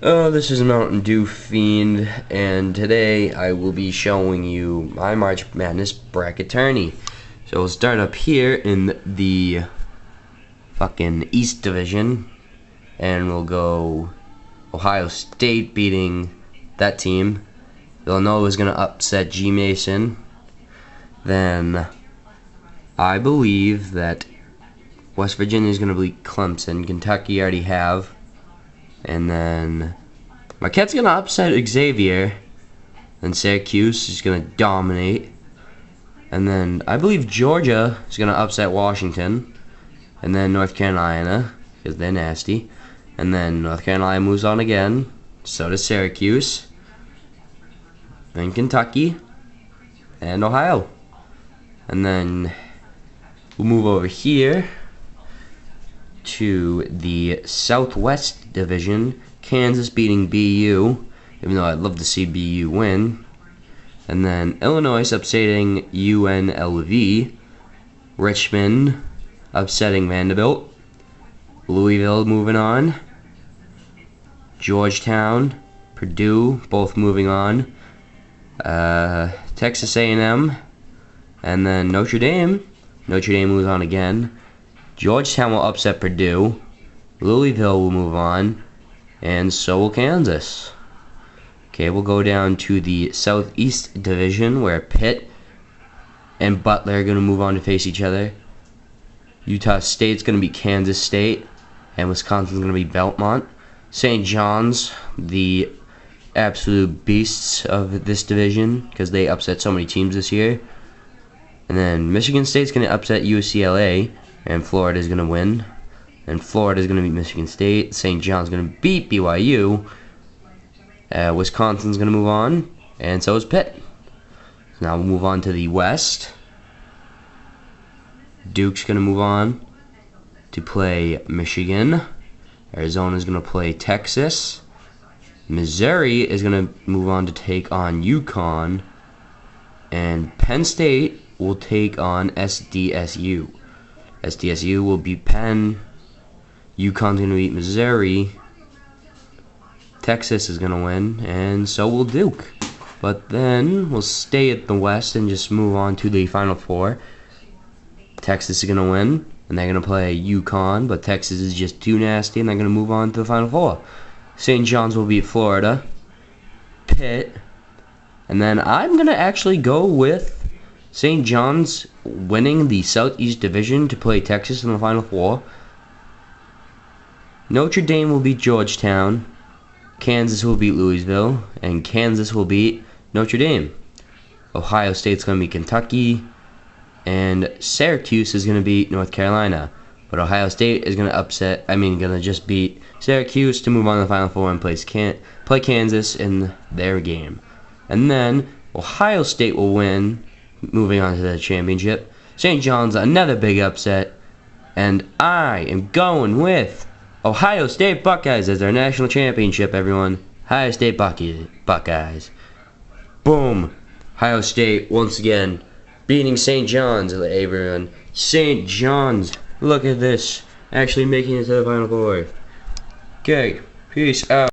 Oh, this is Mountain Dew Fiend, and today I will be showing you my March Madness bracket tourney. So we'll start up here in the fucking East Division, and we'll go Ohio State beating that team. Illinois is going to upset G. Mason. Then I believe that West Virginia is going to beat Clemson. Kentucky already have. And then Marquette's going to upset Xavier. And Syracuse is going to dominate. And then I believe Georgia is going to upset Washington. And then North Carolina, because they're nasty. And then North Carolina moves on again. So does Syracuse. And Kentucky. And Ohio. And then we'll move over here to the Southwest Division. Kansas beating BU, even though I'd love to see BU win. And then Illinois upsetting UNLV. Richmond upsetting Vanderbilt. Louisville moving on. Georgetown, Purdue, both moving on. Texas A&M, and then Notre Dame. Notre Dame moves on again. Georgetown will upset Purdue. Louisville will move on. And so will Kansas. Okay, we'll go down to the Southeast Division where Pitt and Butler are going to move on to face each other. Utah State's going to be Kansas State. And Wisconsin's going to be Belmont. St. John's, the absolute beasts of this division because they upset so many teams this year. And then Michigan State's going to upset UCLA. And Florida's going to win. And Florida's going to beat Michigan State. St. John's going to beat BYU. Wisconsin's going to move on. And so is Pitt. So now we'll move on to the West. Duke's going to move on to play Michigan. Arizona's going to play Texas. Missouri is going to move on to take on UConn. And Penn State will take on SDSU. SDSU will beat Penn. UConn's going to beat Missouri. Texas is going to win, and so will Duke. But then we'll stay at the West and just move on to the Final Four. Texas is going to win, and they're going to play UConn, but Texas is just too nasty, and they're going to move on to the Final Four. St. John's will beat Florida. Pitt. And then I'm going to actually go with St. John's winning the Southeast Division to play Texas in the Final Four. Notre Dame will beat Georgetown. Kansas will beat Louisville. And Kansas will beat Notre Dame. Ohio State's going to beat Kentucky. And Syracuse is going to beat North Carolina. But Ohio State is going to just beat Syracuse to move on to the Final Four and play Kansas in their game. And then Ohio State will win, moving on to the championship. St. John's, another big upset. And I am going with Ohio State Buckeyes as their national championship, everyone. Ohio State Buckeyes. Boom. Ohio State, once again, beating St. John's, everyone. St. John's, look at this. Actually making it to the Final Four. Okay, peace out.